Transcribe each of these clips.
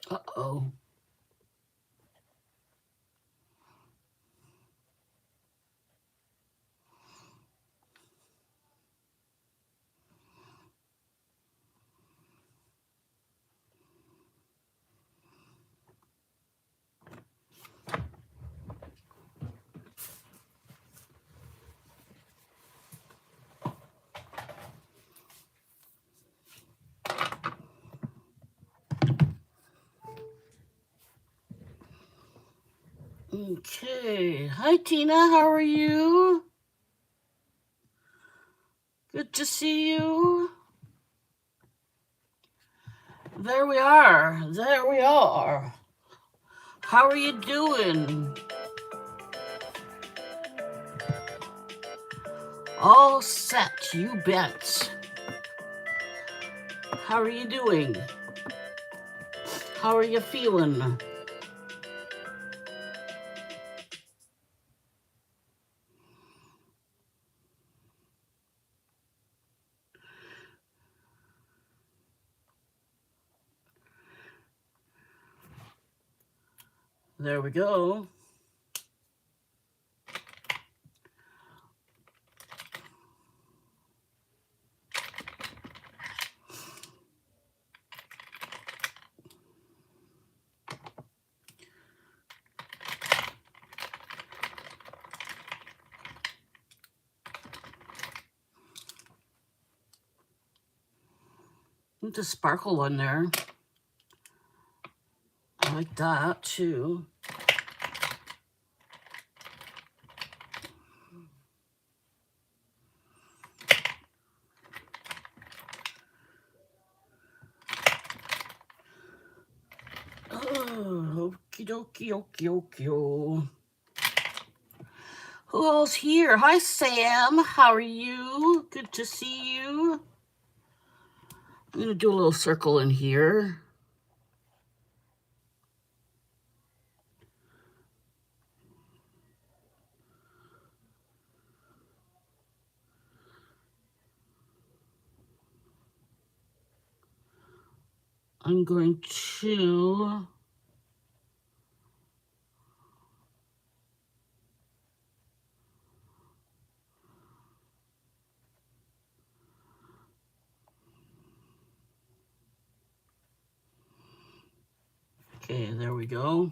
Uh-oh. Okay. Hi, Tina. How are you? Good to see you. There we are. There we are. How are you doing? All set, you bet. How are you doing? How are you feeling? There we go. Put the sparkle on there. I like that too. Oh, okie dokie, okie dokie. Who else here? Hi, Sam. How are you? Good to see you. I'm going to do a little circle in here. I'm going to okay, there we go.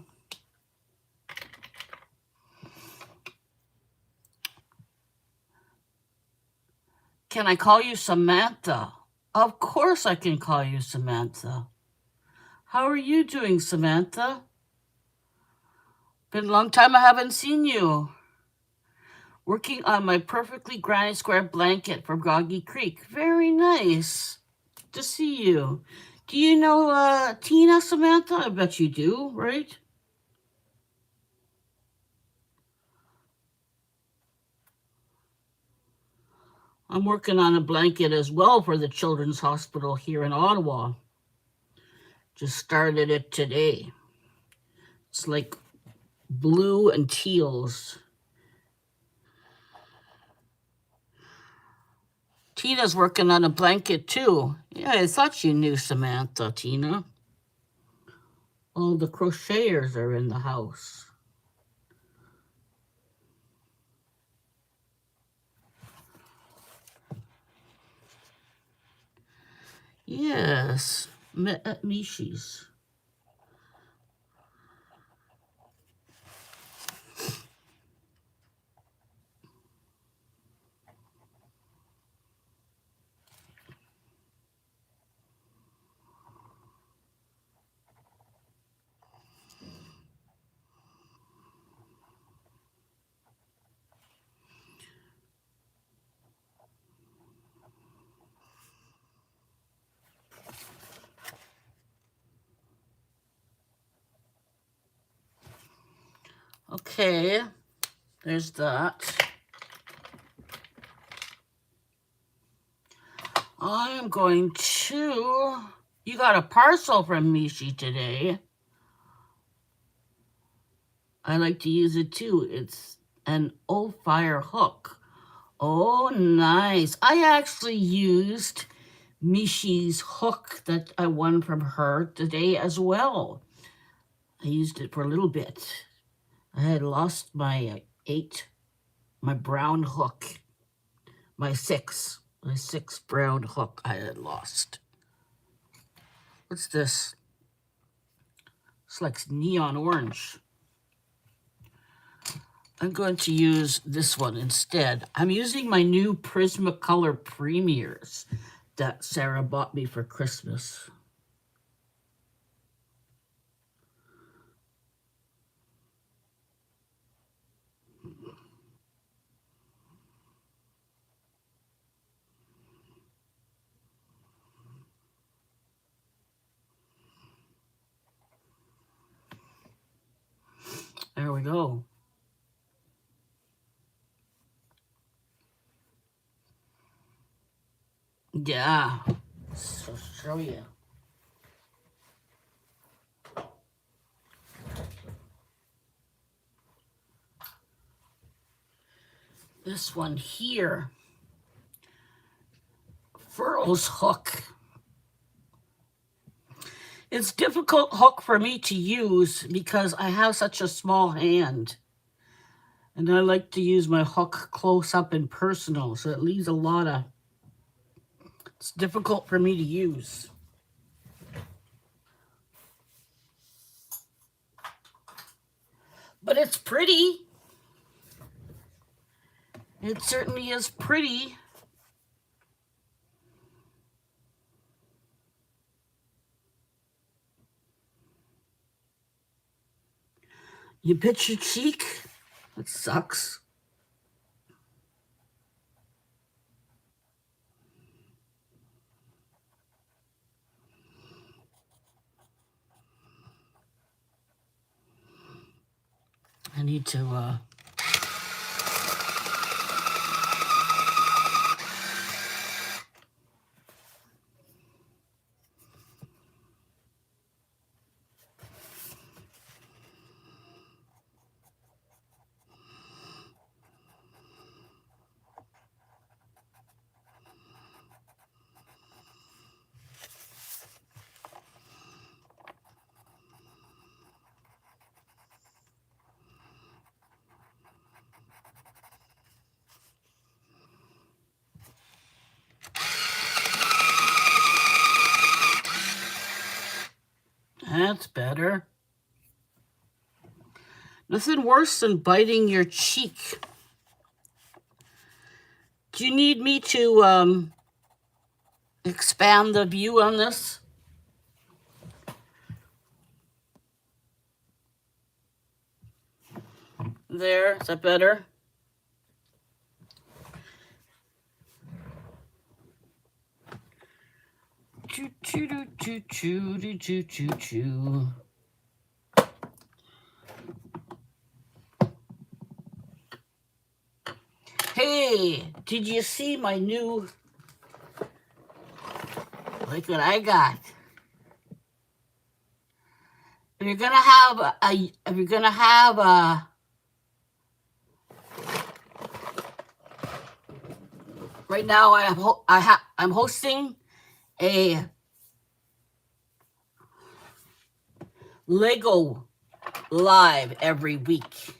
Can I call you Samantha? Of course I can call you Samantha. How are you doing, Samantha? Been a long time I haven't seen you. Working on my perfectly granny square blanket for Groggy Creek. Very nice. Good to see you. Do you know Tina, Samantha? I bet you do, right? I'm working on a blanket as well for the Children's Hospital here in Ottawa. Just started it today. It's like blue and teals. Tina's working on a blanket too. Yeah, I thought you knew Samantha, Tina. All the crocheters are in the house. Yes, met at Mishi's. Okay, there's that. I'm going to... You got a parcel from Mishi today. I like to use it too. It's an O-Fire hook. Oh, nice. I actually used Mishi's hook that I won from her today as well. I used it for a little bit. I had lost my my brown hook, my six brown hook I had lost. What's this? It's like neon orange. I'm going to use this one instead. I'm using my new Prismacolor Premieres that Sarah bought me for Christmas. There we go. Yeah, so show you. This one here, Furl's hook. It's difficult hook for me to use because I have such a small hand. And I like to use my hook close up and personal, so it leaves a lot of, it's difficult for me to use. But it's pretty. It certainly is pretty. You bit your cheek? That sucks. I need to, that's better. Nothing worse than biting your cheek. Do you need me to expand the view on this? There, is that better? Choo choo choo choo choo choo choo choo. Hey, did you see my new? Look what I got. If you're gonna have a, right now I'm hosting a Lego live every week.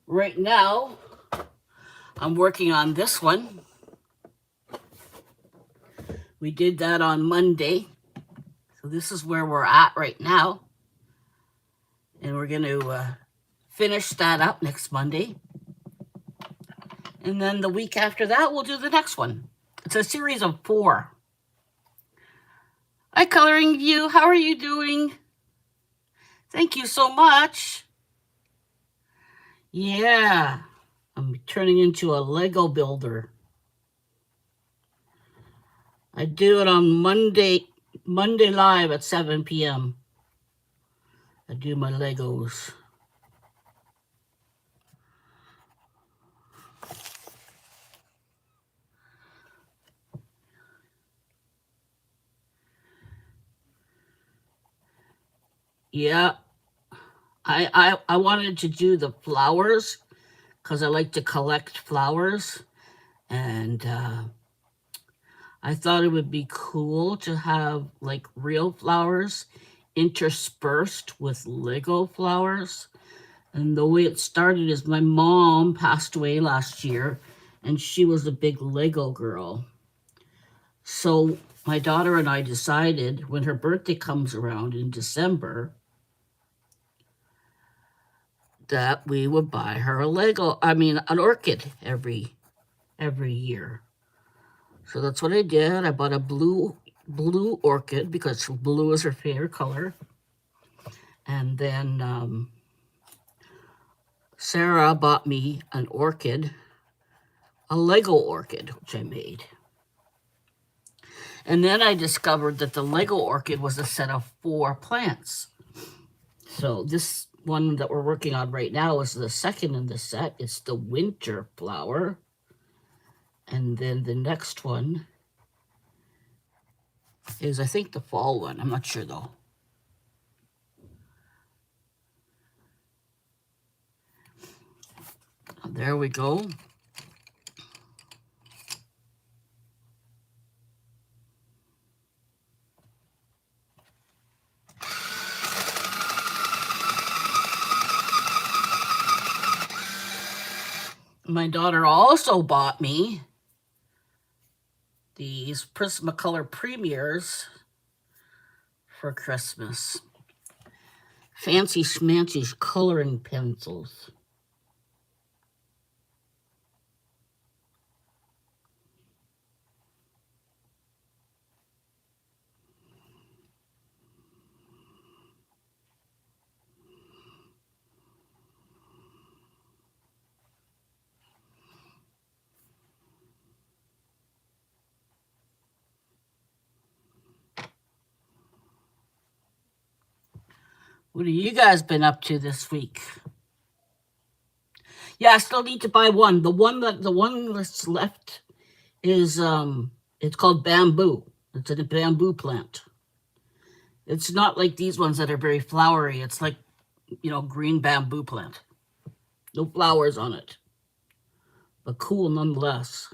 Right now, I'm working on this one. We did that on Monday. So this is where we're at right now. And we're going to finish that up next Monday. And then the week after that, we'll do the next one. It's a series of 4. Hi, Coloring View. How are you doing? Thank you so much. Yeah, I'm turning into a Lego builder. I do it on Monday live at 7 p.m. I do my Legos. Yeah, I wanted to do the flowers because I like to collect flowers, and I thought it would be cool to have like real flowers interspersed with Lego flowers. And the way it started is my mom passed away last year, and she was a big Lego girl. So my daughter and I decided when her birthday comes around in December that we would buy her an orchid every year. So that's what I did. I bought a blue orchid because blue is her favorite color. And then Sarah bought me an orchid, a Lego orchid, which I made. And then I discovered that the Lego orchid was a set of 4 plants. So this one that we're working on right now is the second in the set. It's the winter flower. And then the next one is, I think, the fall one. I'm not sure, though. There we go. My daughter also bought me these Prismacolor Premieres for Christmas. Fancy schmancy coloring pencils. What have you guys been up to this week? Yeah, I still need to buy one. The one that's left is it's called bamboo. It's a bamboo plant. It's not like these ones that are very flowery. It's like, green bamboo plant. No flowers on it, but cool nonetheless.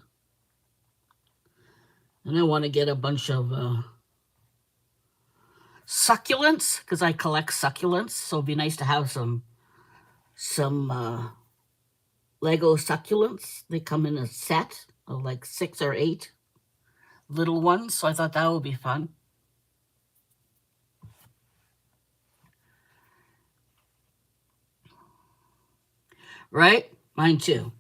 And I want to get a bunch of succulents because I collect succulents. So it'd be nice to have some Lego succulents. They come in a set of like 6 or 8 little ones. So I thought that would be fun. Right? Mine too.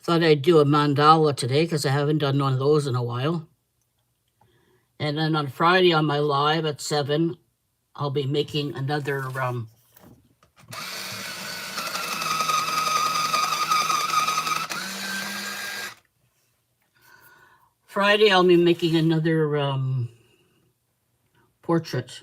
Thought I'd do a mandala today because I haven't done one of those in a while. And then on Friday on my live at 7, I'll be making another portrait.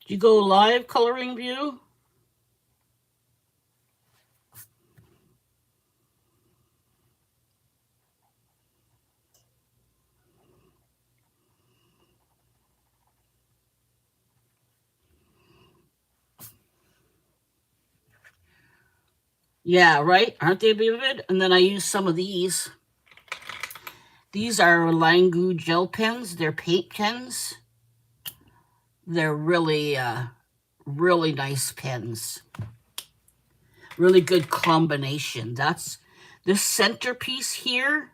Did you go live, Coloring View? Yeah, right? Aren't they vivid? And then I use some of these. These are Langu gel pens. They're paint pens. They're really, really nice pens. Really good combination. That's this centerpiece here.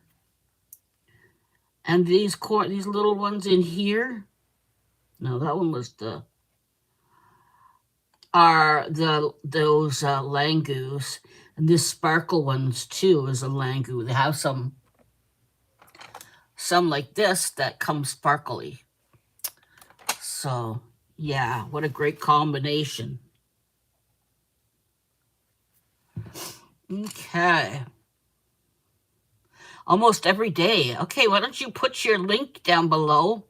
And these little ones in here. No, that one was those Langus. And this sparkle ones too is a Langu. They have some like this that come sparkly. So yeah, what a great combination. Okay. Almost every day. Okay, why don't you put your link down below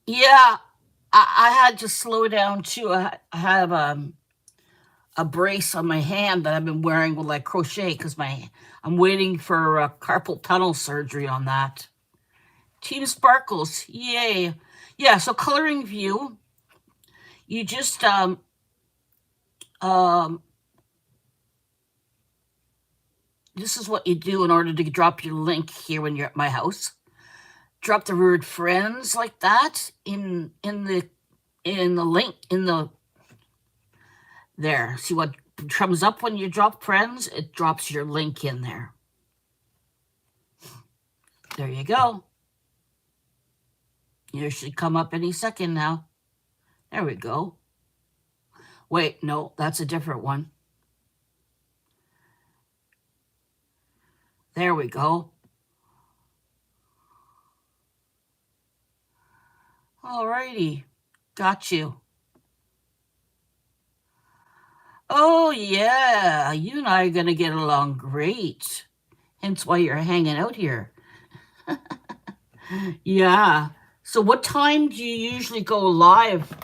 Yeah, I had to slow down too. I have a brace on my hand that I've been wearing with like crochet because I'm waiting for carpal tunnel surgery on that. Team Sparkles, yay! Yeah, so coloring view, you just um this is what you do in order to drop your link here when you're at my house. Drop the word friends like that in the link in the there. See what comes up when you drop friends? It drops your link in there. There you go. You should come up any second now. There we go. Wait, no, that's a different one. There we go. Alrighty. Got you. Oh, yeah. You and I are going to get along great. Hence why you're hanging out here. Yeah. So, what time do you usually go live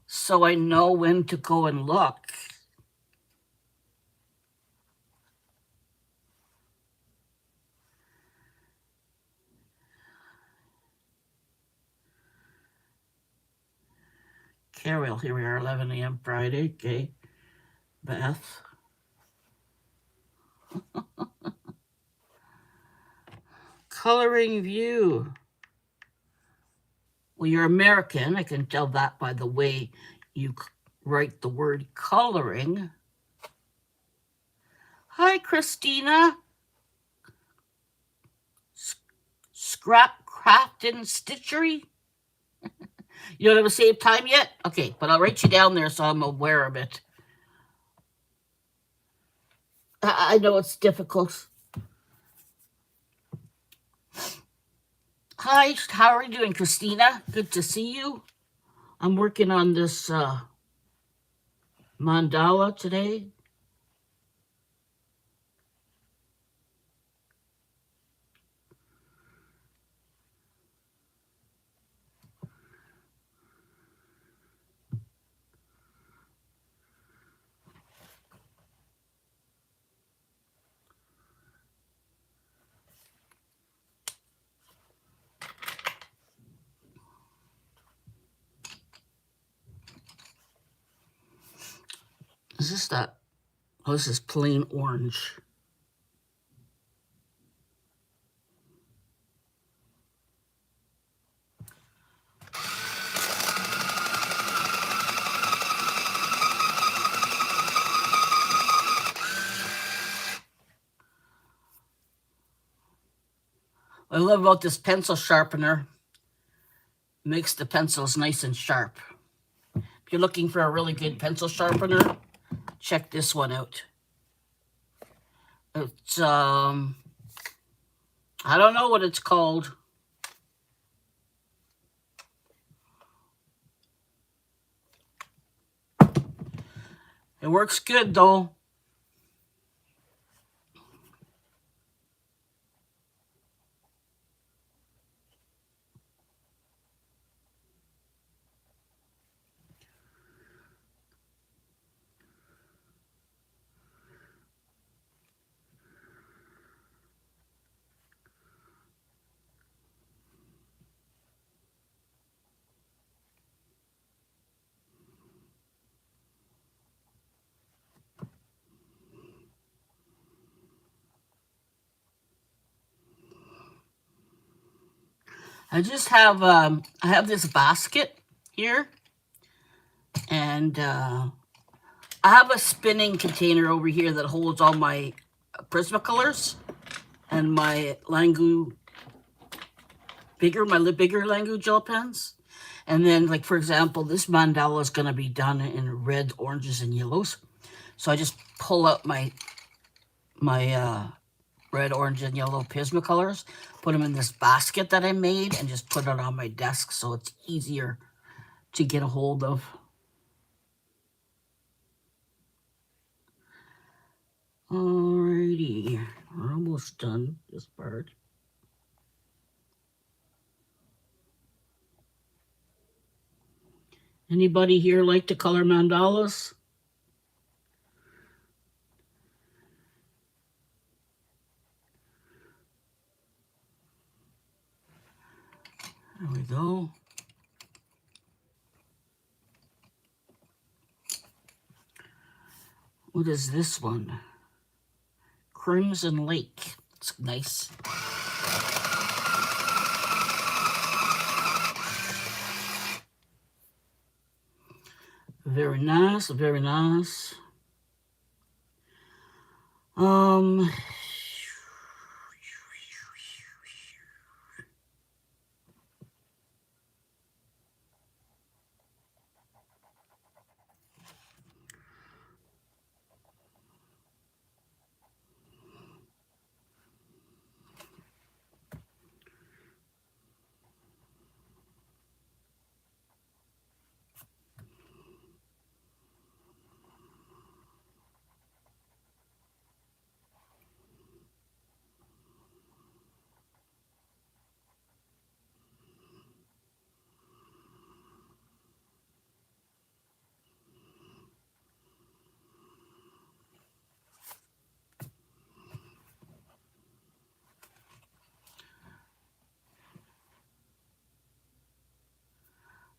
so I know when to go and look? Carol, here we are, 11 a.m. Friday. Okay. Beth. Coloring view. Well, you're American. I can tell that by the way you write the word coloring. Hi, Christina. Scrap Craft and Stitchery. You don't have a save time yet? Okay, but I'll write you down there so I'm aware of it. I know it's difficult. Hi, how are you doing, Christina? Good to see you. I'm working on this mandala today. Is this that? Oh, this is plain orange. What I love about this pencil sharpener, makes the pencils nice and sharp. If you're looking for a really good pencil sharpener, check this one out. It's I don't know what it's called. It works good though. I have this basket here, and I have a spinning container over here that holds all my Prismacolors and my Langu bigger Langu gel pens. And then, like for example, this mandala is going to be done in red, oranges, and yellows. So I just pull out my red, orange, and yellow Prismacolors, put them in this basket that I made, and just put it on my desk so it's easier to get a hold of. Alrighty, we're almost done this part. Anybody here like to color mandalas? There we go. What is this one? Crimson Lake. It's nice. Very nice, very nice.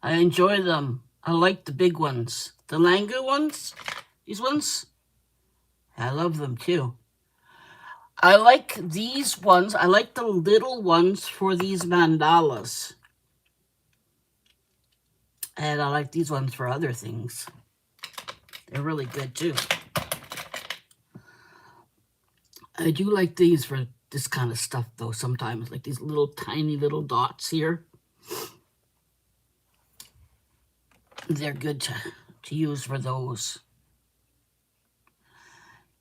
I enjoy them. I like the big ones. The Langu ones, these ones, I love them too. I like these ones. I like the little ones for these mandalas. And I like these ones for other things. They're really good too. I do like these for this kind of stuff though sometimes, like these little tiny little dots here. They're good to use for those.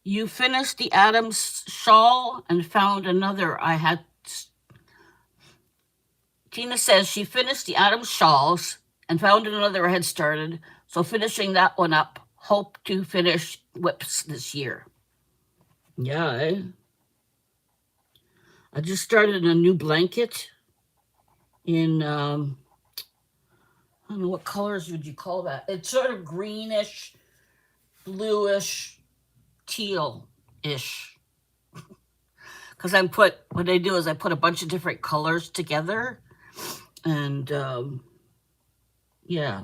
You finished the Adams shawl and found another. Tina says she finished the Adams shawls and found another I had started. So finishing that one up. Hope to finish whips this year. Yeah, I just started a new blanket in, I don't know, what colors would you call that? It's sort of greenish, bluish, teal-ish. Because what I do is I put a bunch of different colors together. And, yeah.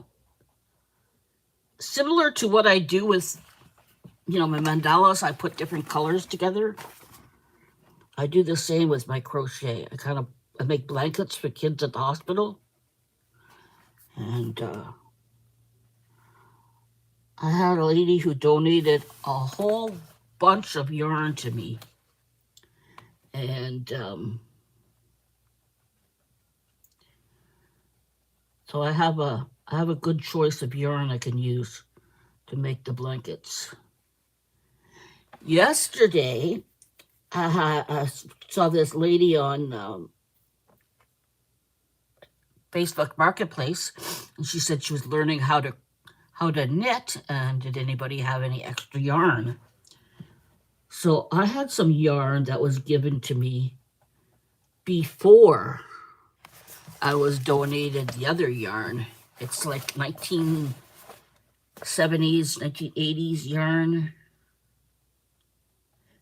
Similar to what I do with, my mandalas, I put different colors together. I do the same with my crochet. I make blankets for kids at the hospital. And I had a lady who donated a whole bunch of yarn to me. And so I have a good choice of yarn I can use to make the blankets. Yesterday, I saw this lady on Facebook Marketplace, and she said she was learning how to knit, and did anybody have any extra yarn? So I had some yarn that was given to me before I was donated the other yarn. It's like 1970s, 1980s yarn.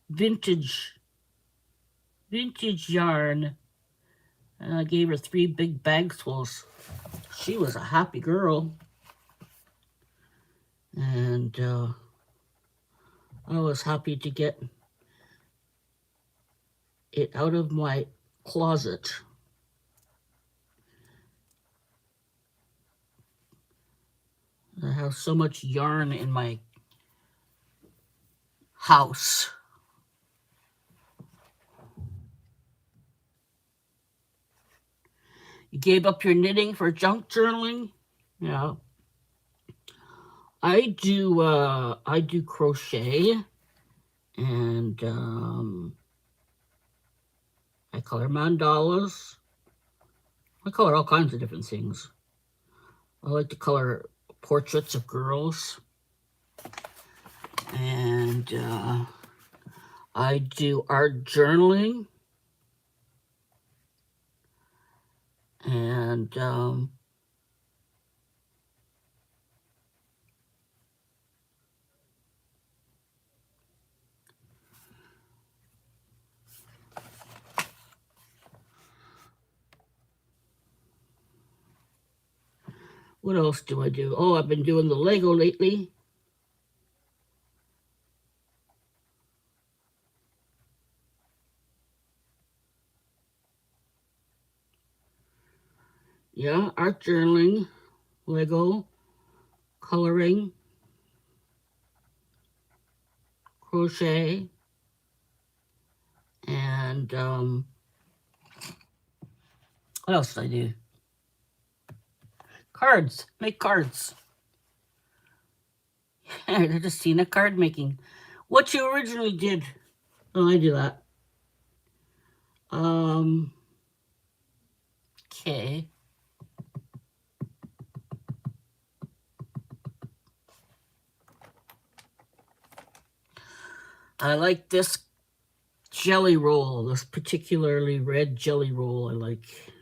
Vintage yarn. And I gave her 3 big bagsfuls. She was a happy girl. And I was happy to get it out of my closet. I have so much yarn in my house. You gave up your knitting for junk journaling? Yeah. I do crochet, and I color mandalas. I color all kinds of different things. I like to color portraits of girls. And I do art journaling. And What else do I do? Oh, I've been doing the Lego lately. Yeah, art journaling, Lego, coloring, crochet, and what else did I do? Cards. Make cards. I just seen a card making. What you originally did. Oh, I do that. Okay. I like this jelly roll, this particularly red jelly roll I like.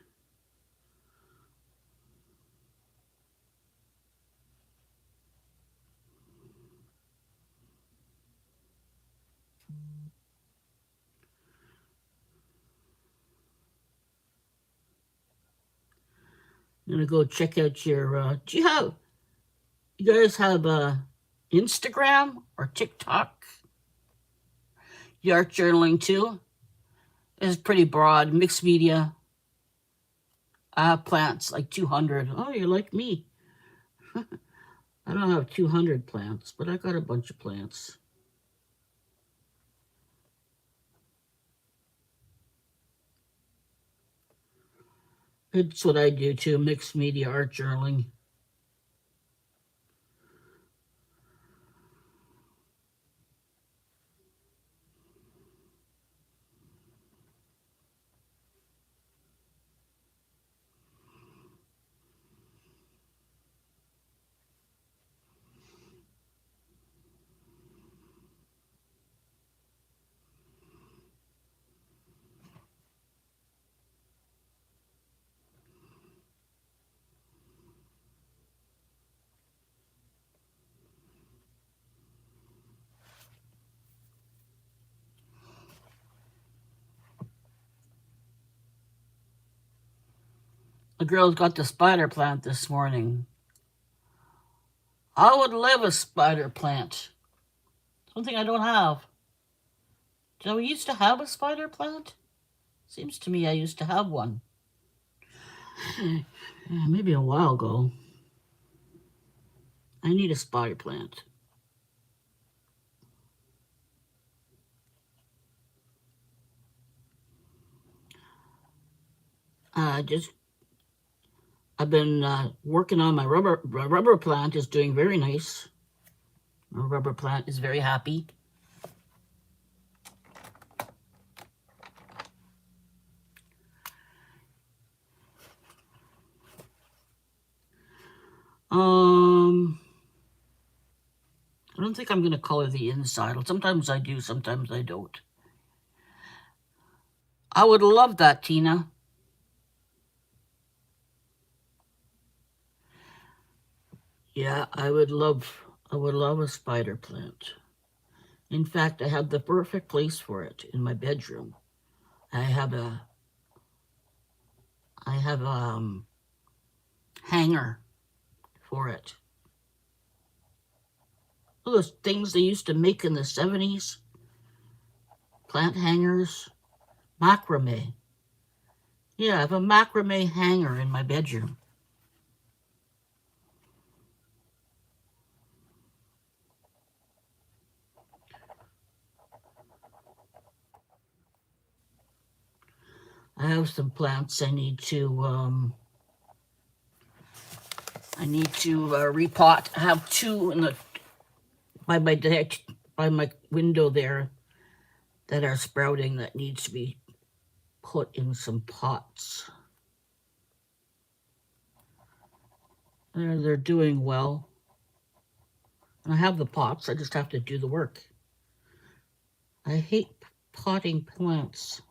I'm gonna go check out your, do you guys have Instagram or TikTok? Your art journaling too? It's pretty broad, mixed media. I have plants, like 200. Oh, you're like me. I don't have 200 plants, but I got a bunch of plants. It's what I do too, mixed media art journaling. The girls got the spider plant this morning. I would love a spider plant. Something I don't have. Did we used to have a spider plant? Seems to me I used to have one. Maybe a while ago. I need a spider plant. I've been working on my rubber plant is doing very nice. My rubber plant is very happy. I don't think I'm going to color the inside. Sometimes I do, sometimes I don't. I would love that, Tina. Yeah, I would love a spider plant. In fact, I have the perfect place for it in my bedroom. I have a hanger for it. Those things they used to make in the 70s, plant hangers, macrame. Yeah, I have a macrame hanger in my bedroom. I have some plants I need to repot. I have two in the by my window there that are sprouting that needs to be put in some pots. They're doing well. And I have the pots, I just have to do the work. I hate potting plants.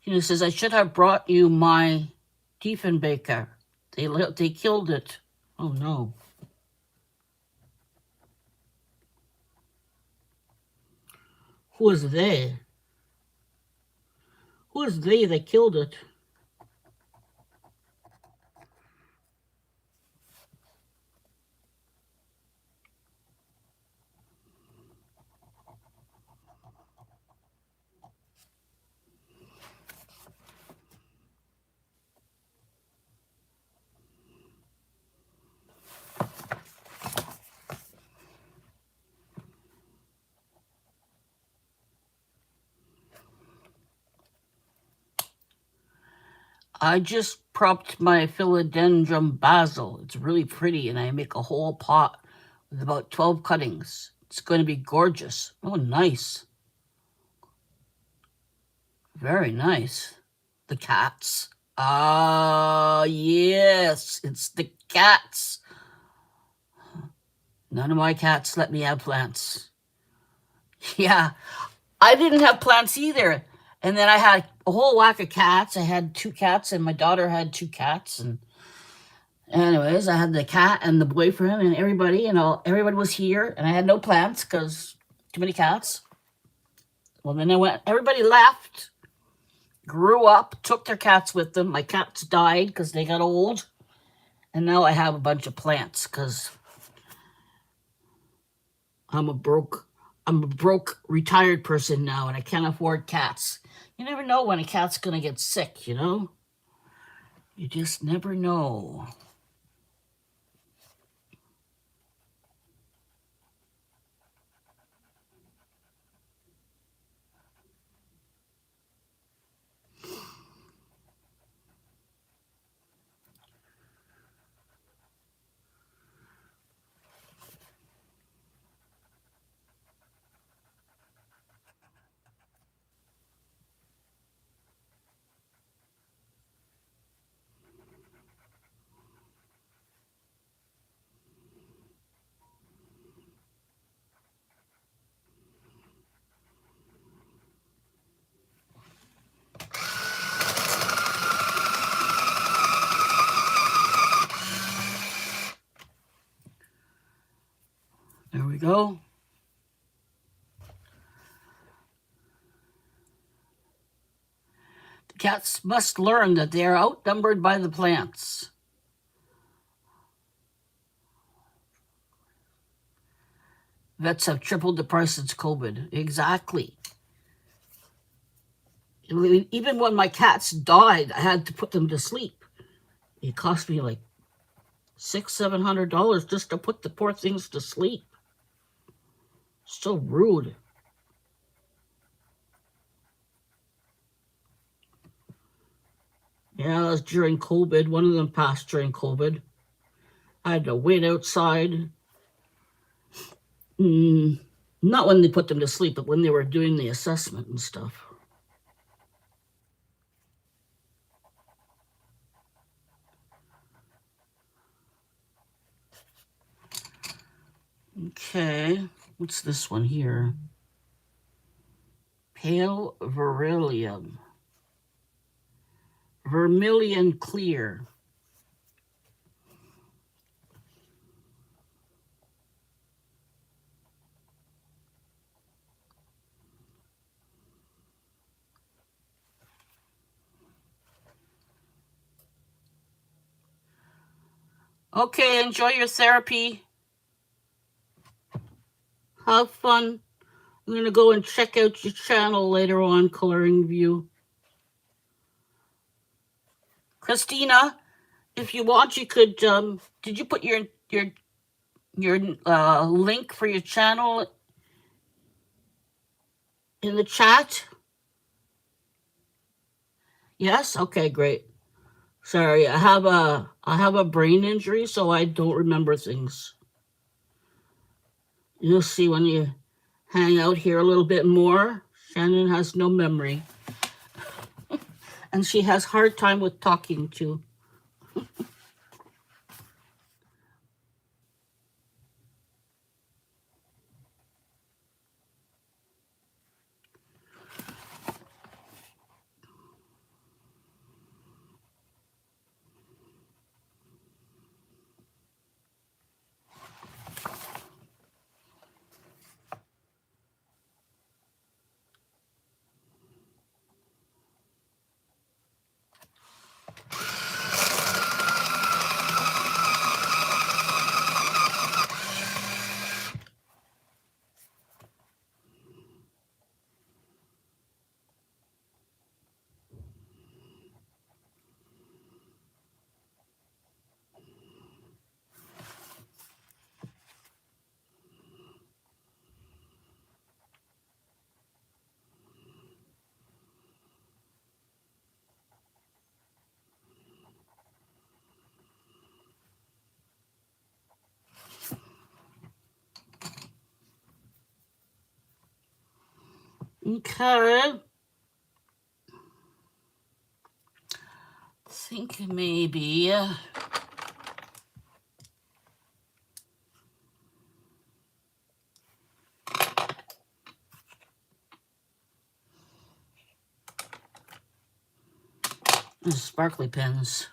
He says, I should have brought you my Diefenbaker. They killed it. Oh, no. Who is they? Who is they that killed it? I just propped my philodendron basil. It's really pretty, and I make a whole pot with about 12 cuttings. It's going to be gorgeous. Oh, nice. Very nice. The cats. Ah, yes, it's the cats. None of my cats let me have plants. Yeah, I didn't have plants either. And then I had a whole whack of cats. I had 2 cats, and my daughter had 2 cats. And anyways, I had the cat and the boyfriend and everybody, everybody was here, and I had no plants because too many cats. Well, then everybody left, grew up, took their cats with them. My cats died because they got old. And now I have a bunch of plants because I'm a broke retired person now, and I can't afford cats. You never know when a cat's going to get sick, You just never know. There we go. The cats must learn that they are outnumbered by the plants. Vets have tripled the price since COVID. Exactly. Even when my cats died, I had to put them to sleep. It cost me like $600-700 just to put the poor things to sleep. So rude. Yeah, it was during COVID. One of them passed during COVID. I had to wait outside. Not when they put them to sleep, but when they were doing the assessment and stuff. Okay, what's this one here? Pale Vermilion. Vermilion Clear. Okay, enjoy your therapy. Have fun. I'm going to go and check out your channel later on, Coloring View. Christina, if you want, you could, did you put your link for your channel in the chat? Yes? Okay, great. Sorry, I have a brain injury, so I don't remember things. You'll see when you hang out here a little bit more. Shannon has no memory. And she has hard time with talking too. Okay. Think maybe. Sparkly pens.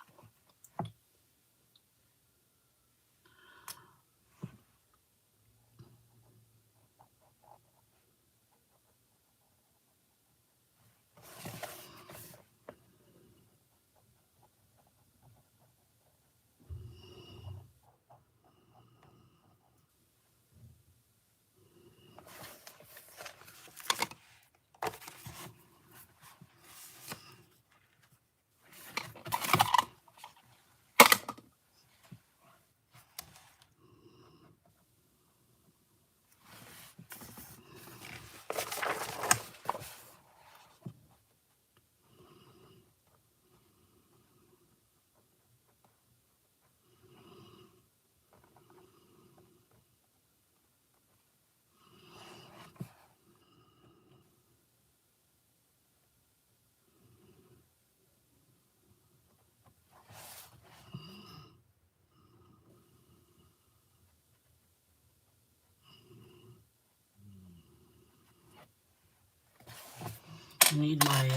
I need my,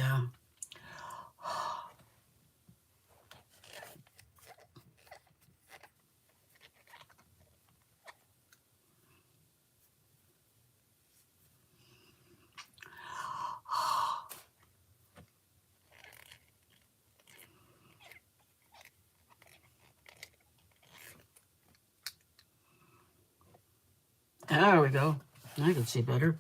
there we go. I can see better.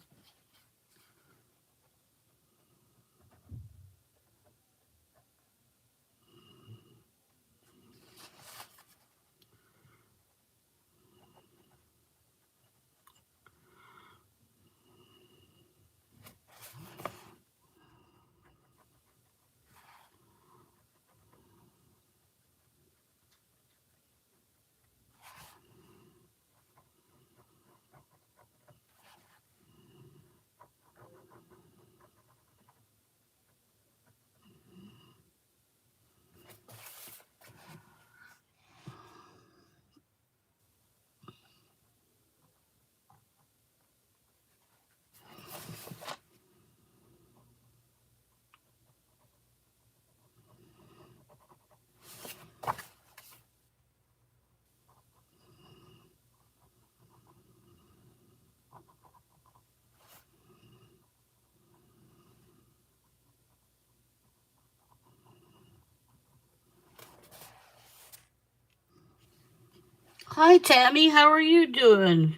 Hi, Tammy. How are you doing?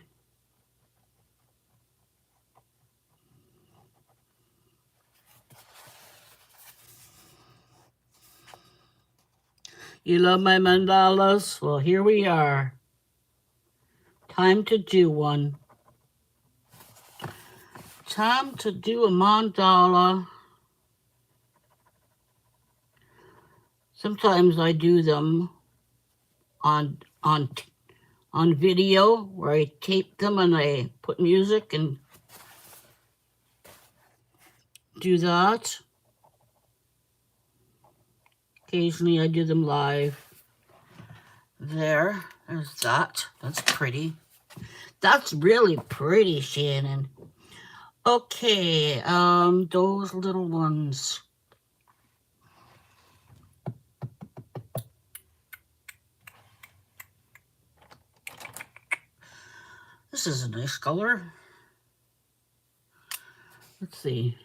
You love my mandalas? Well, here we are. Time to do one. Time to do a mandala. Sometimes I do them on video where I tape them and I put music and do that. Occasionally I do them live. There's that. That's pretty. That's really pretty, Shannon. Okay, those little ones. This is a nice color. Let's see.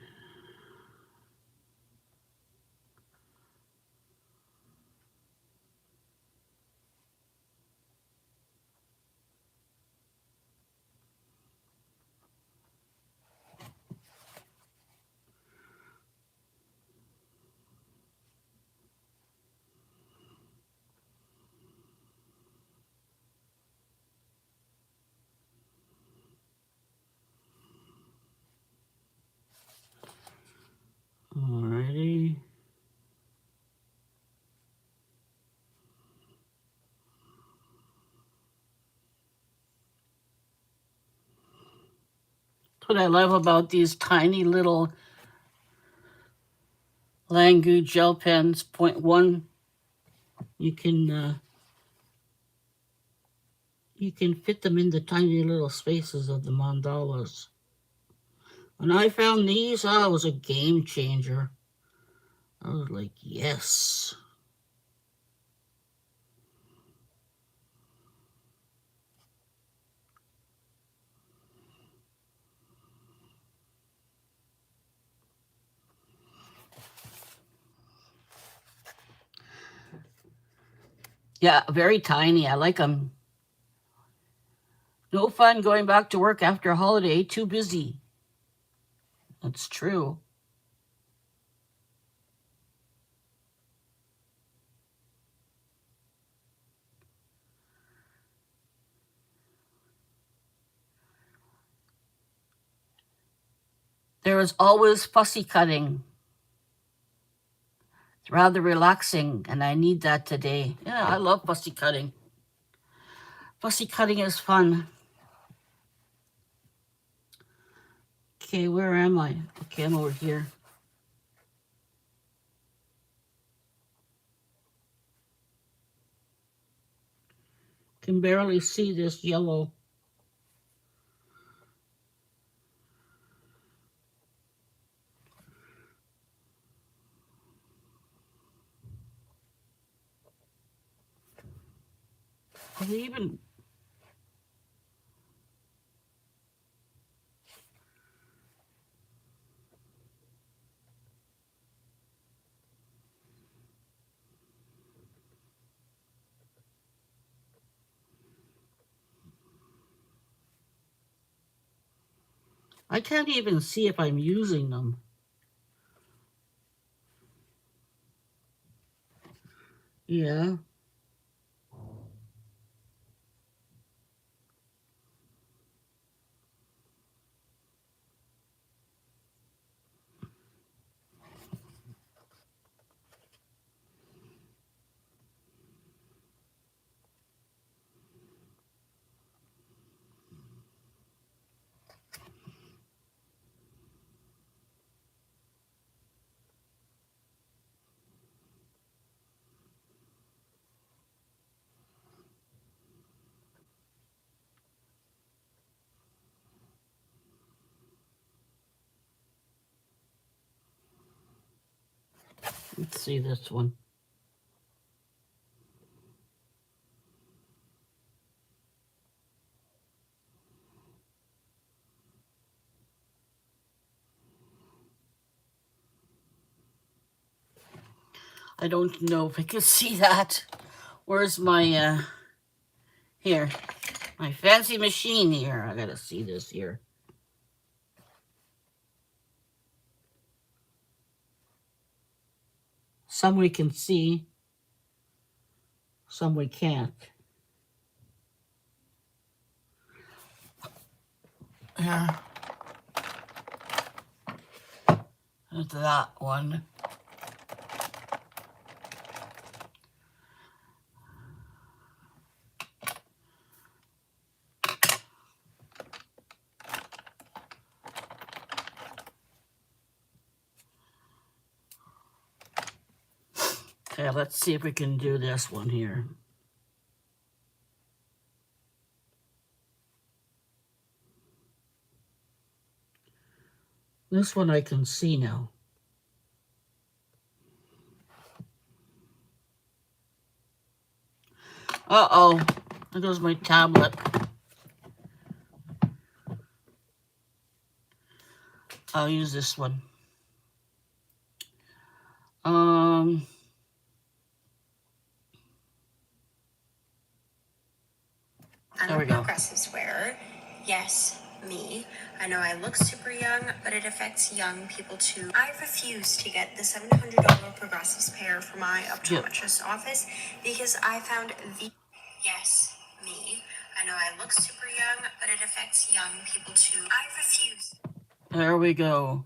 what I love about these tiny little Langu gel pens, 0.1. You can fit them in the tiny little spaces of the mandalas. When I found these, it was a game changer. I was like, yes. Yeah, very tiny. I like them. No fun going back to work after a holiday. Too busy. That's true. There is always fussy cutting. It's rather relaxing, and I need that today. Yeah, I love fussy cutting. Fussy cutting is fun. Okay, where am I? Okay, I'm over here. Can barely see this yellow. Are they even... I can't even see if I'm using them. Yeah. Let's see this one. I don't know if I can see that. Where's my, here, my fancy machine here. I gotta see this here. Some we can see, some we can't. Yeah. There's that one. Okay, let's see if we can do this one here. This one I can see now. Uh-oh, there goes my tablet. I'll use this one. There we go. Progressive wear. Yes, me. I know I look super young, but it affects young people too. I refuse to get the $700 Progressives pair for my optometrist office because I found the... Yes, me. I know I look super young, but it affects young people too. I refuse. There we go.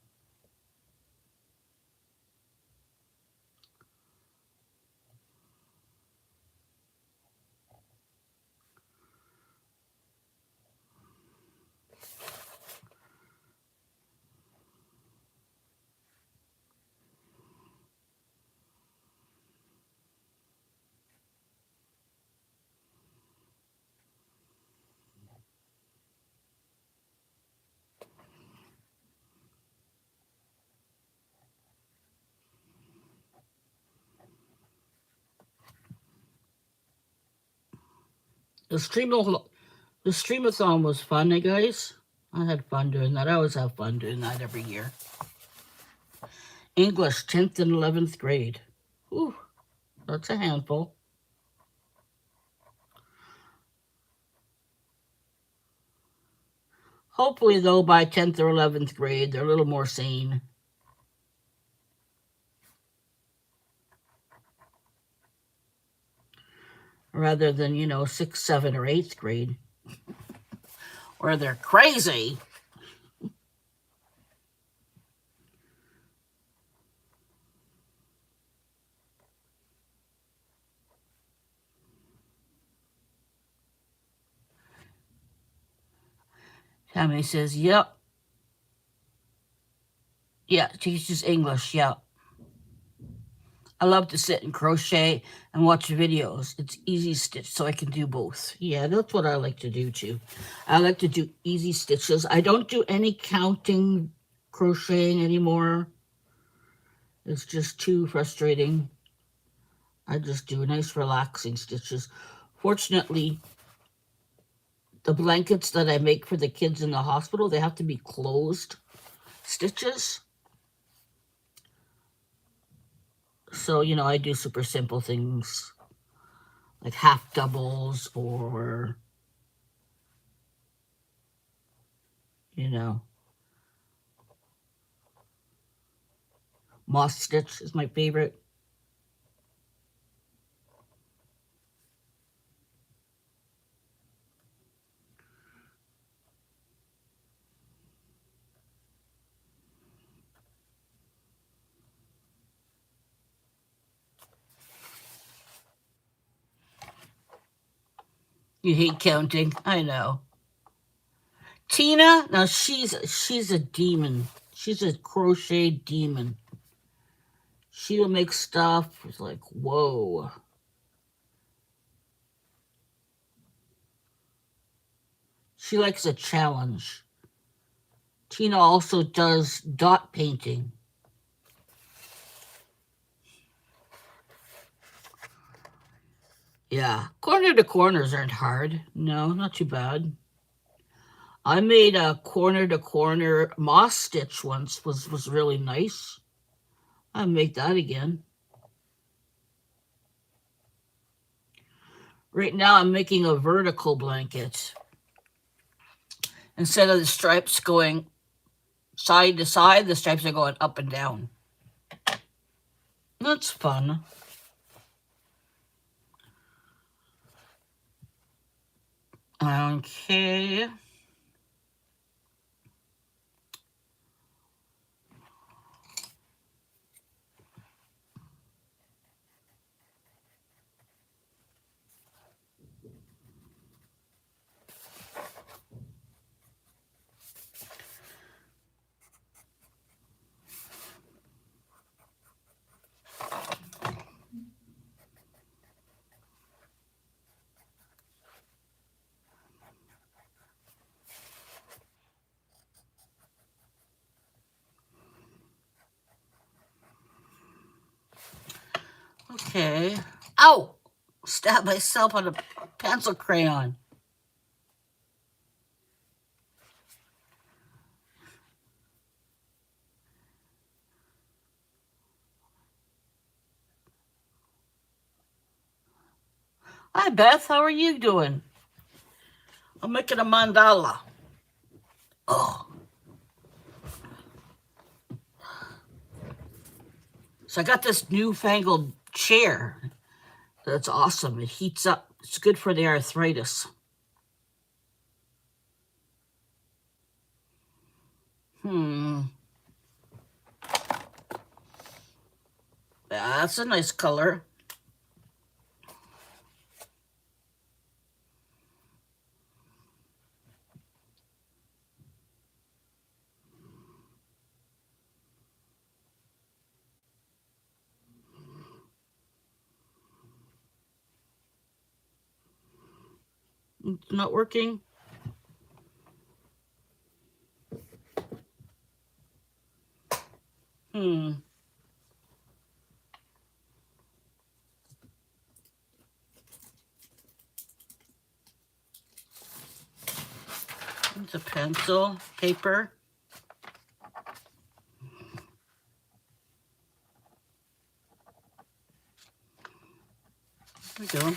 The streamathon was fun, guys. I had fun doing that. I always have fun doing that every year. English, 10th and 11th grade. Ooh, that's a handful. Hopefully, though, by 10th or 11th grade, they're a little more sane. Rather than, 6th, 7th, or 8th grade, where they're crazy. Tammy says, yep. Yeah, teaches English, yep. I love to sit and crochet and watch videos. It's easy stitch, so I can do both. Yeah, that's what I like to do, too. I like to do easy stitches. I don't do any counting crocheting anymore. It's just too frustrating. I just do nice, relaxing stitches. Fortunately, the blankets that I make for the kids in the hospital, they have to be closed stitches. So, I do super simple things like half doubles or, moss stitch is my favorite. You hate counting. I know. Tina, now she's a demon. She's a crochet demon. She'll make stuff. It's like, whoa. She likes a challenge. Tina also does dot painting. Yeah, corner to corners aren't hard. No, not too bad. I made a corner to corner moss stitch once. Was really nice. I'll make that again. Right now I'm making a vertical blanket. Instead of the stripes going side to side, the stripes are going up and down. That's fun. Okay. Okay. Ow! Stabbed myself on a pencil crayon. Hi, Beth. How are you doing? I'm making a mandala. Oh. So I got this newfangled chair. That's awesome. It heats up. It's good for the arthritis. Yeah, that's a nice color. It's not working. the pencil paper. There we go.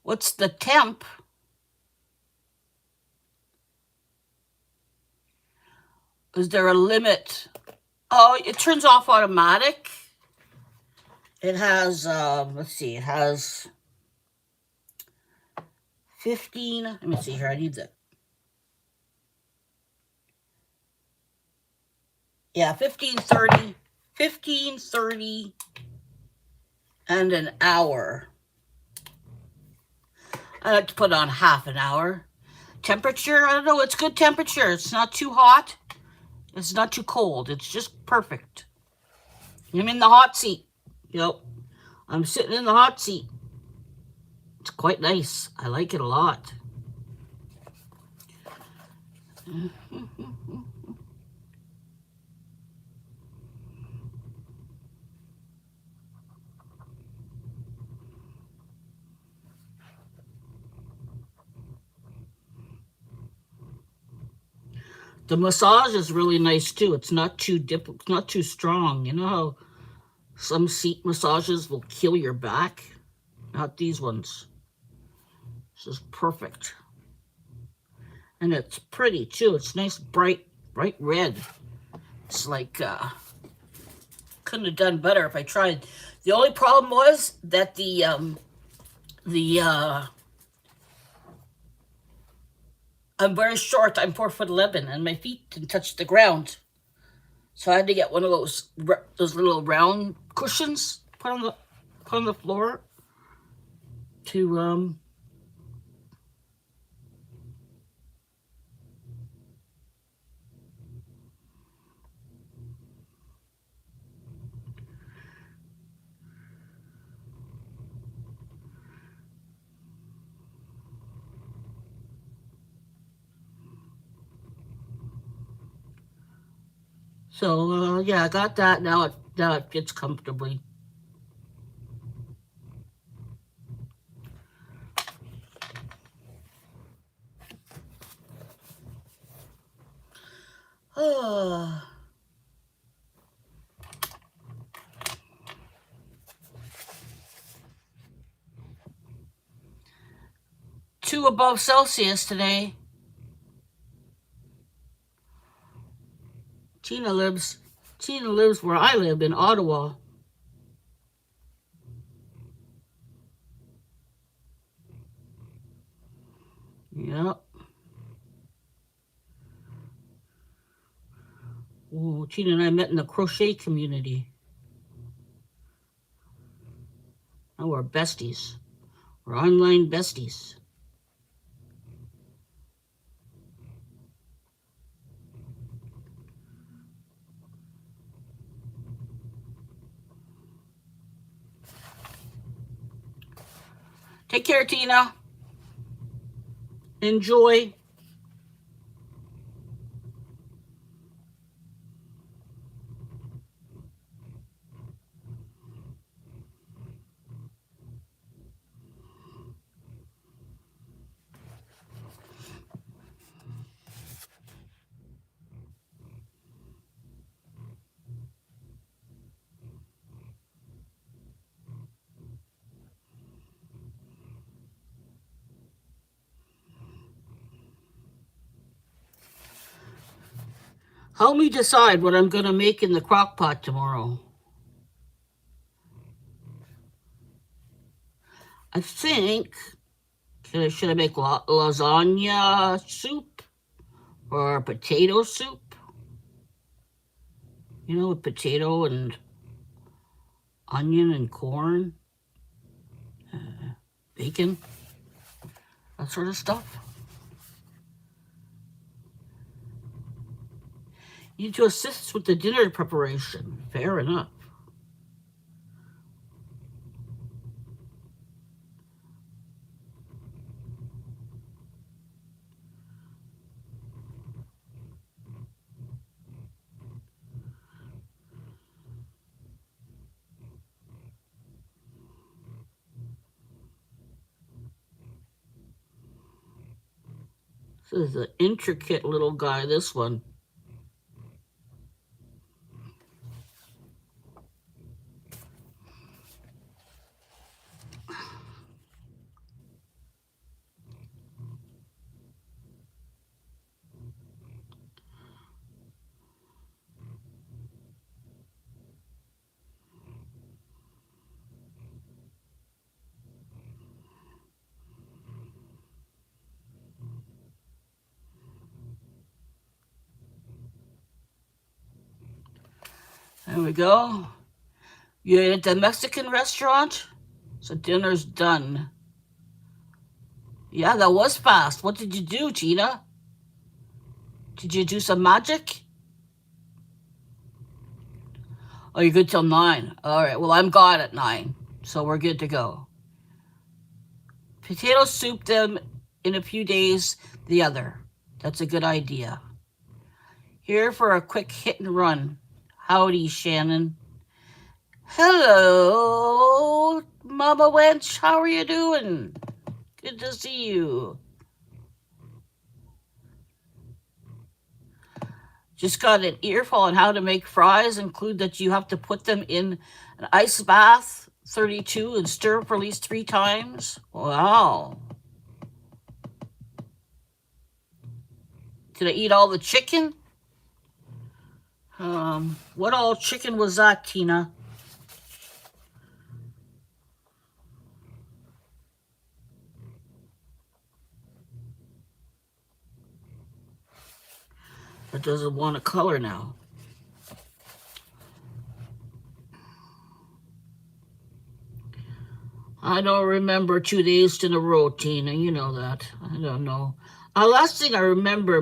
What's the temp? Is there a limit? Oh, it turns off automatic. It has, let's see, it has 15. Let me see here. I need that. Yeah, 15, 30, 15, 30, and an hour. I like to put on half an hour. Temperature, I don't know, it's good temperature. It's not too hot. It's not too cold. It's just perfect. I'm in the hot seat. Yep. I'm sitting in the hot seat. It's quite nice. I like it a lot. The massage is really nice too. It's not too it's not too strong. You know how some seat massages will kill your back? Not these ones. This is perfect. And it's pretty too. It's nice, bright red. It's like, couldn't have done better if I tried. The only problem was that I'm very short. I'm 4'11", and my feet didn't touch the ground. So I had to get one of those little round cushions put on the floor to So yeah, I got that. Now it fits comfortably. Two above Celsius today. Tina lives where I live in Ottawa. Yep. Ooh, Tina and I met in the crochet community. Now we're besties. We're online besties. Take care, Tina. Enjoy. Help me decide what I'm going to make in the crock pot tomorrow. I think, should I make lasagna soup or potato soup? You know, with potato and onion and corn, bacon, that sort of stuff. You need to assist with the dinner preparation. Fair enough. This is an intricate little guy, this one. There we go. You're at the Mexican restaurant? So dinner's done. Yeah, that was fast. What did you do, Tina? Did you do some magic? Oh, you're good till 9. All right, well, I'm gone at 9, so we're good to go. Potato soup them in a few days, the other. That's a good idea. Here for a quick hit and run. Howdy, Shannon. Hello, Mama Wench. How are you doing? Good to see you. Just got an earful on how to make fries. Include that you have to put them in an ice bath, 32, and stir for at least 3 times. Wow. Did I eat all the chicken? What all chicken was that, Tina? It doesn't want to color now. I don't remember 2 days in a row, Tina. You know that. I don't know. Last thing I remember, I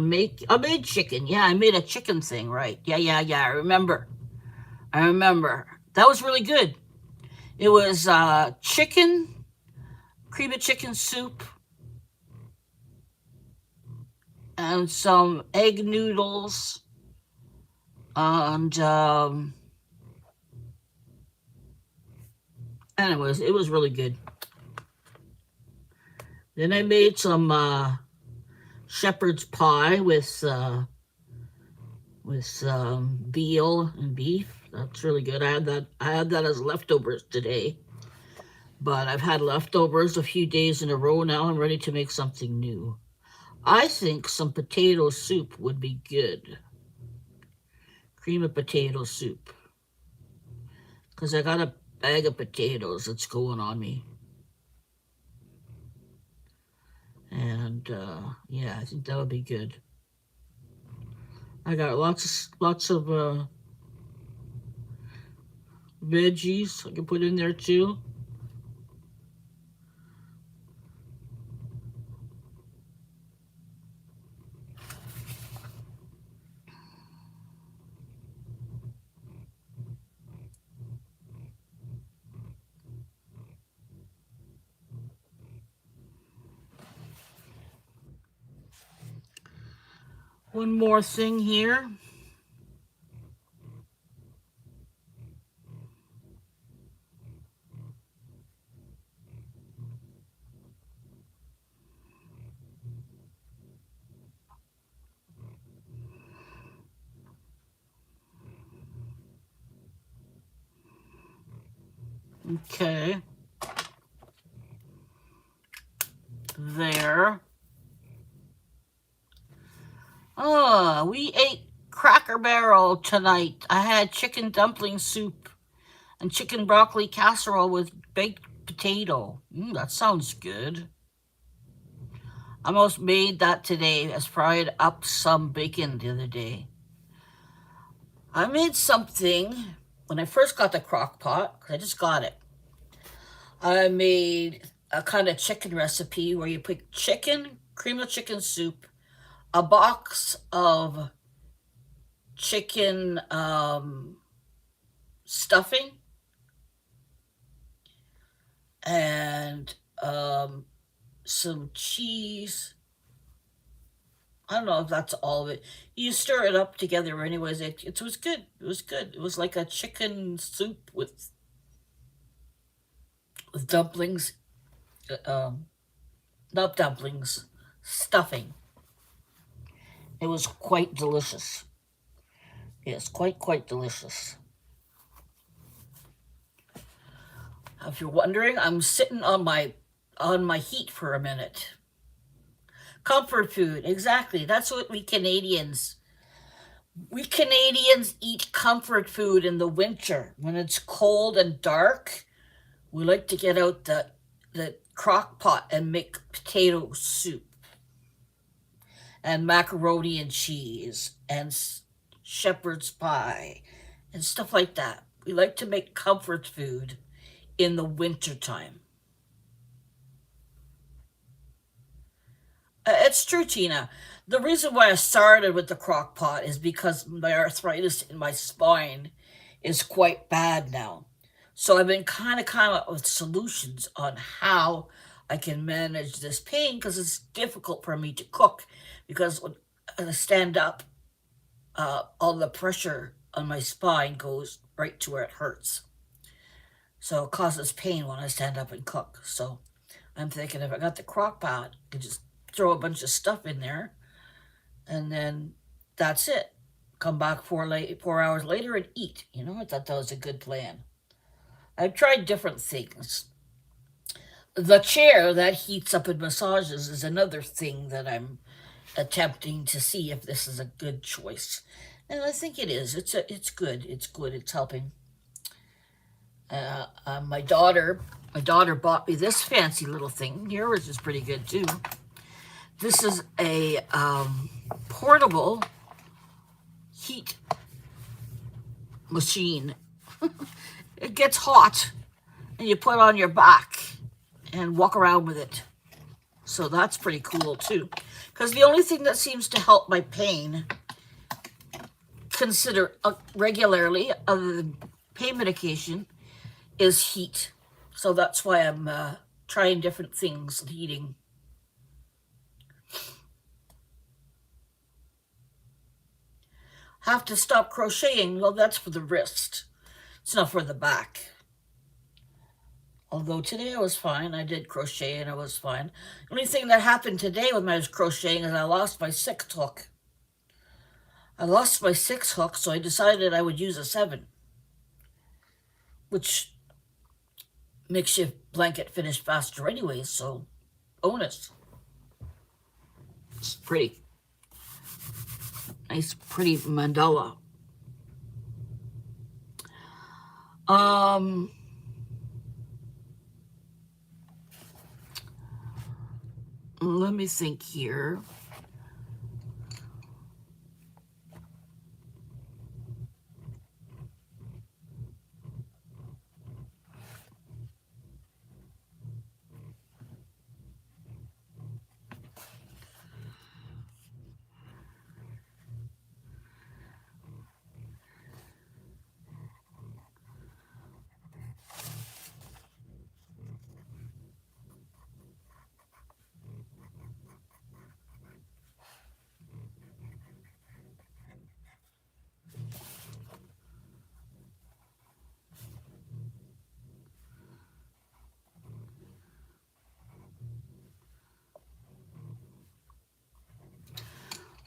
made chicken. Yeah, I made a chicken thing, right? Yeah. I remember. That was really good. It was chicken, cream of chicken soup, and some egg noodles, and anyways, it was really good. Then I made some shepherd's pie with veal and beef. That's really good. I had that as leftovers today. But I've had leftovers a few days in a row now. I'm ready to make something new. I think some potato soup would be good. Cream of potato soup. Because I got a bag of potatoes that's going on me. And yeah, I think that would be good. I got lots of veggies I can put in there too. One more thing here. Okay. There. We ate Cracker Barrel tonight. I had chicken dumpling soup and chicken broccoli casserole with baked potato. That sounds good. I almost made that today. I fried up some bacon the other day. I made something when I first got the crock pot, because I just got it. I made a kind of chicken recipe where you put chicken, cream of chicken soup, a box of chicken stuffing, and some cheese. I don't know if that's all of it. You stir it up together anyways. It was good. It was good. It was like a chicken soup with dumplings. Not dumplings, stuffing. It was quite delicious. Yes, quite delicious. If you're wondering, I'm sitting on my heat for a minute. Comfort food, exactly. That's what we Canadians eat comfort food in the winter. When it's cold and dark, we like to get out the crock pot and make potato soup and macaroni and cheese and shepherd's pie and stuff like that. We like to make comfort food in the winter time. It's true, Tina. The reason why I started with the crock pot is because my arthritis in my spine is quite bad now. So I've been kind of coming up with solutions on how I can manage this pain, because it's difficult for me to cook, because when I stand up, all the pressure on my spine goes right to where it hurts. So it causes pain when I stand up and cook. So I'm thinking if I got the crock pot, I could just throw a bunch of stuff in there, and then that's it. Come back 4 hours later and eat. I thought that was a good plan. I've tried different things. The chair that heats up and massages is another thing that I'm attempting to see if this is a good choice. And I think it is. It's good. It's good. It's helping. My daughter bought me this fancy little thing here, which is pretty good too. This is a portable heat machine. It gets hot, and you put it on your back and walk around with it. So that's pretty cool too. Because the only thing that seems to help my pain regularly, other than pain medication, is heat. So that's why I'm trying different things, heating. Have to stop crocheting. Well, that's for the wrist. It's not for the back. Although today I was fine. I did crochet and I was fine. The only thing that happened today when I was crocheting is I lost my 6th hook. So I decided I would use a 7, which makes your blanket finish faster anyway, so bonus. It's pretty. Nice, pretty mandala. Let me think here.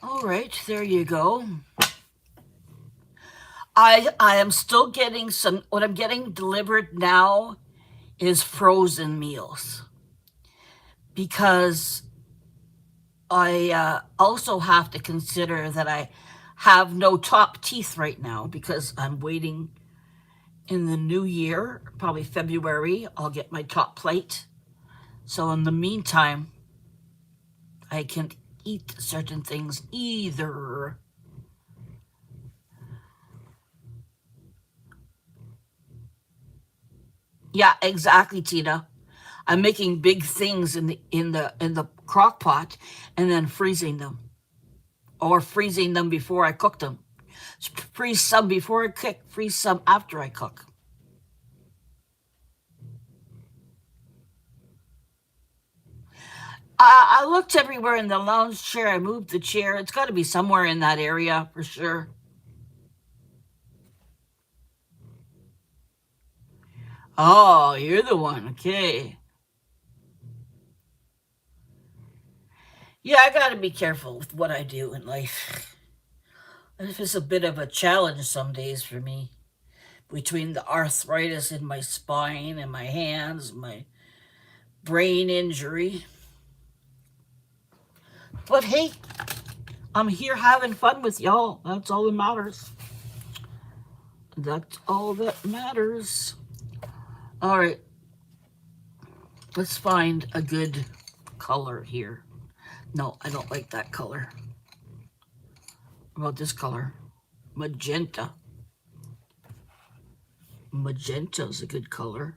All right, there you go. I am still getting what I'm getting delivered now is frozen meals, because I also have to consider that have no top teeth right now because I'm waiting in the new year, probably February, I'll get my top plate. So in the meantime, I can't eat certain things either. Yeah, exactly, Tina. I'm making big things in the crock pot and then freezing them, or freezing them before I cook them. Freeze some before I cook, freeze some after I cook. I looked everywhere in the lounge chair. I moved the chair. It's got to be somewhere in that area for sure. Oh, you're the one. Okay. Yeah, I got to be careful with what I do in life. This is a bit of a challenge some days for me. Between the arthritis in my spine and my hands, my brain injury. But hey, I'm here having fun with y'all. That's all that matters. That's all that matters. All right, let's find a good color here. No, I don't like that color. What about this color? Magenta. Magenta is a good color.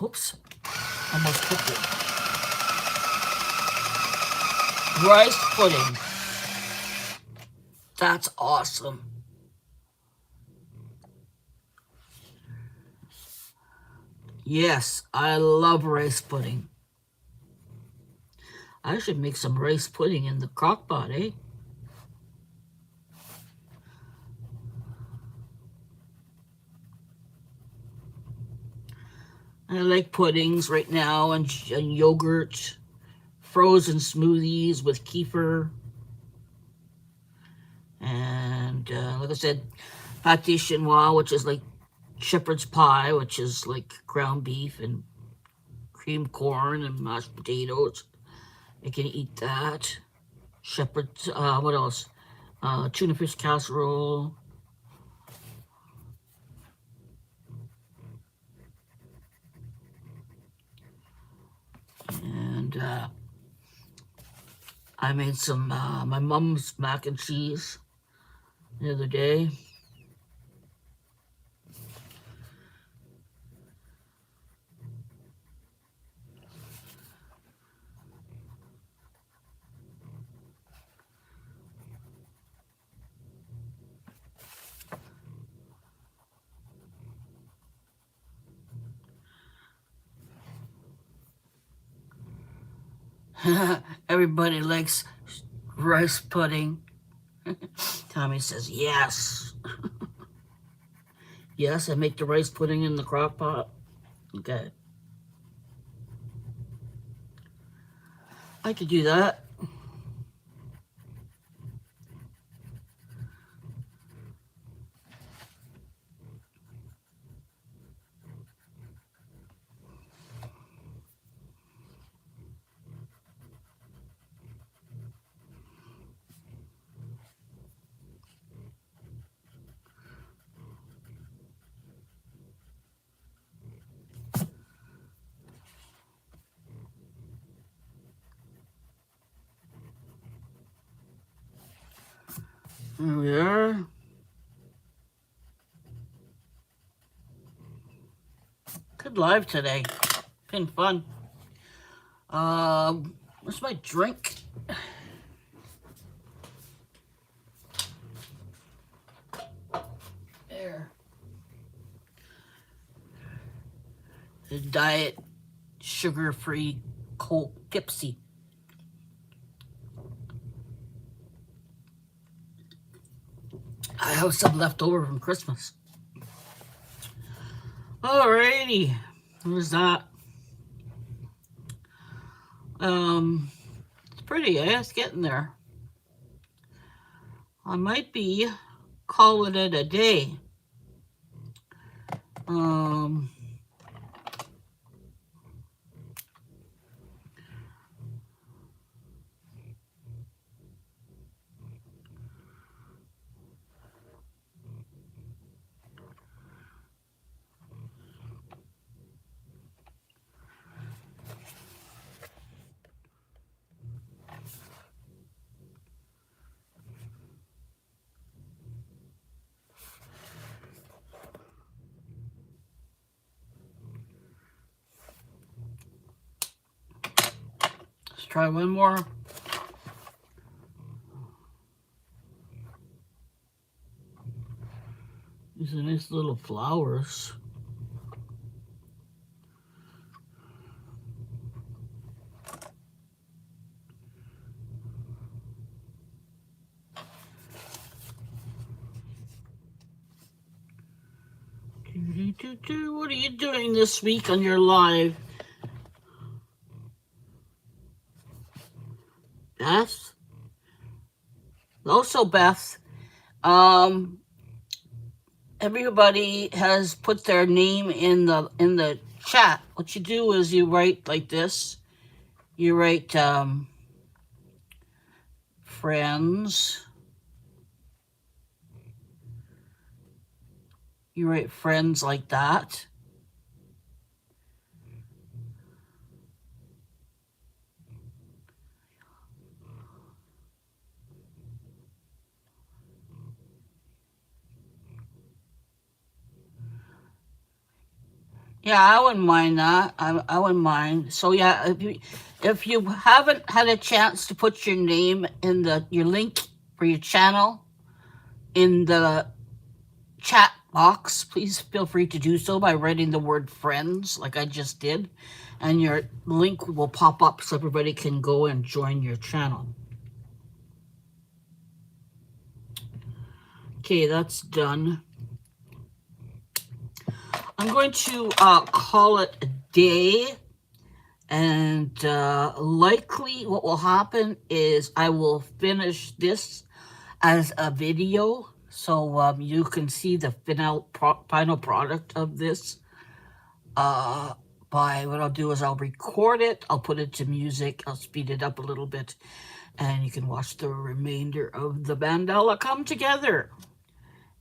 Oops, almost cooked it. Rice pudding. That's awesome. Yes, I love rice pudding. I should make some rice pudding in the crock pot, eh? I like puddings right now and yogurt, frozen smoothies with kefir, and like I said, pâté chinois, which is like shepherd's pie, which is like ground beef and creamed corn and mashed potatoes. I can eat that. Shepherd's, what else? Tuna fish casserole. And I made some, my mom's mac and cheese the other day. Everybody likes rice pudding. Tommy says, yes. Yes, I make the rice pudding in the crock pot. Okay. I could do that. There we are. Good live today. Been fun. What's my drink? There. The diet sugar-free Coke Pepsi. I have some left over from Christmas. Alrighty. What was that? pretty, eh? It's getting there. I might be calling it a day. Let's try one more. These are nice little flowers. What are you doing this week on your live? Beth? Also, Beth, everybody has put their name in the chat. What you do is you write like this. You write friends. You write friends like that. Yeah, I wouldn't mind that. I wouldn't mind. So yeah, if you haven't had a chance to put your name in your link for your channel in the chat box, please feel free to do so by writing the word friends like I just did, and your link will pop up so everybody can go and join your channel. Okay, that's done. I'm going to call it a day, and likely what will happen is I will finish this as a video, so you can see the final product of this. By what I'll do is I'll record it, I'll put it to music, I'll speed it up a little bit, and you can watch the remainder of the mandala come together.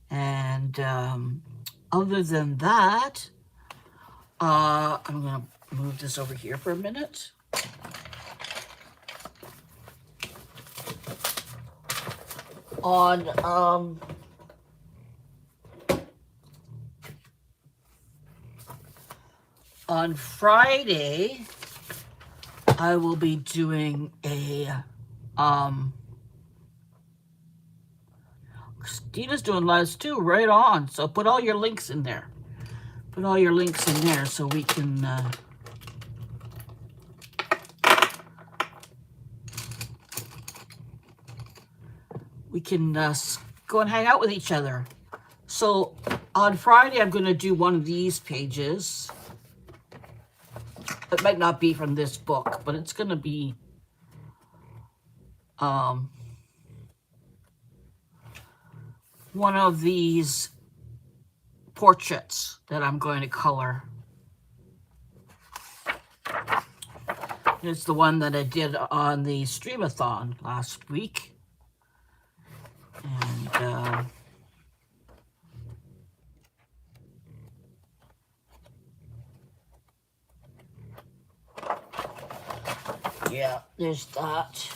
And other than that, I'm gonna move this over here for a minute. On Friday, I will be doing a Christina's doing lives too, right on. So put all your links in there. Put all your links in there so we can go and hang out with each other. So on Friday, I'm going to do one of these pages. It might not be from this book, but it's going to be one of these portraits that I'm going to color. It's the one that I did on the streamathon last week. And yeah, there's that.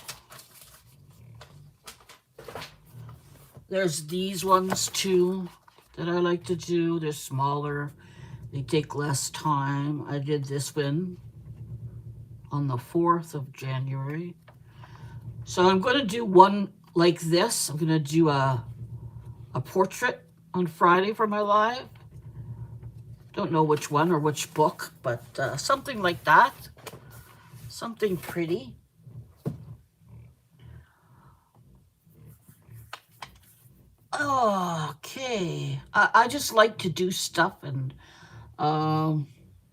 There's these ones too that I like to do. They're smaller. They take less time. I did this one on the 4th of January. So I'm going to do one like this. I'm going to do a portrait on Friday for my live. Don't know which one or which book, but something like that. Something pretty. Okay. I just like to do stuff and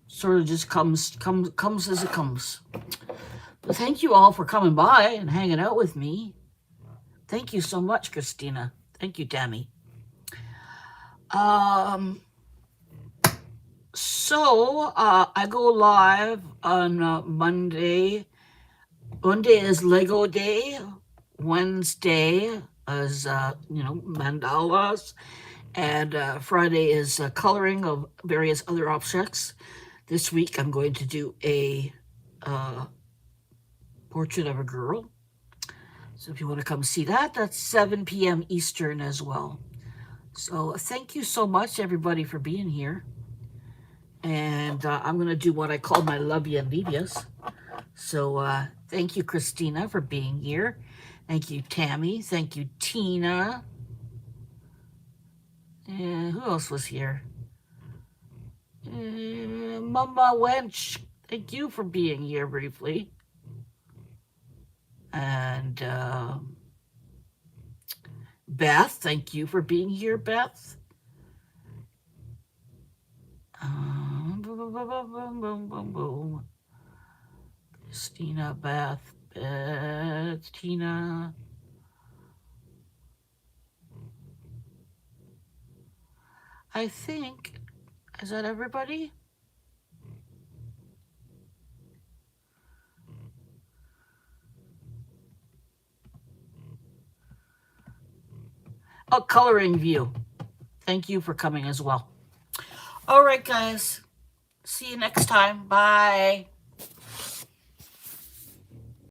sort of just comes as it comes. thank you all for coming by and hanging out with me. Thank you so much, Christina. Thank you, Tammy. So I go live on Monday. Monday is Lego Day. Wednesday is mandalas, and Friday is coloring of various other objects. This week I'm going to do a portrait of a girl. So if you want to come see that, that's 7 p.m. Eastern as well. So thank you so much, everybody, for being here. And I'm going to do what I call my love you and leave yous. So thank you, Christina, for being here. Thank you, Tammy. Thank you, Tina. And who else was here? Mama Wench. Thank you for being here briefly. And Beth, thank you for being here, Beth. Christina, Beth, Tina. I think, is that everybody? Oh, coloring view. Thank you for coming as well. All right, guys. See you next time. Bye.